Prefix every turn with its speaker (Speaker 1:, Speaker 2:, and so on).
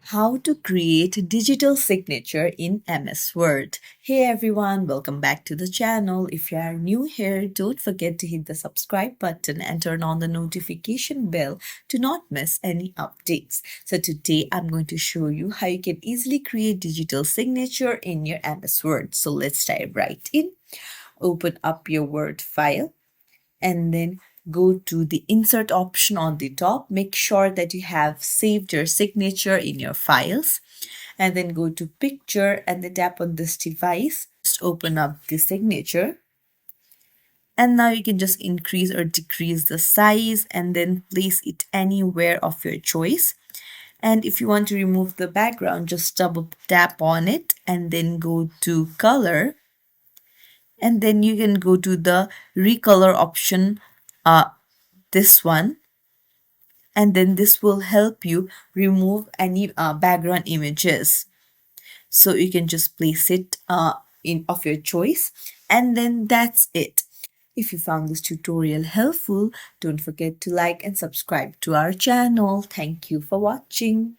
Speaker 1: How to create a digital signature in MS Word. Hey everyone, welcome back to the channel. If you are new here, don't forget to hit the subscribe button and turn on the notification bell to not miss any updates. So today I'm going to show you how you can easily create digital signature in your MS Word. So let's dive right in. Open up your Word file and then go to the insert option on the top. Make sure that you have saved your signature in your files and then go to picture and then tap on this device. Just open up the signature and now you can just increase or decrease the size and then place it anywhere of your choice. And if you want to remove the background, just double tap on it and then go to color, and then you can go to the recolor option, this one, and then this will help you remove any background images. So you can just place it in of your choice, and then that's it. If you found this tutorial helpful, don't forget to like and subscribe to our channel. Thank you for watching.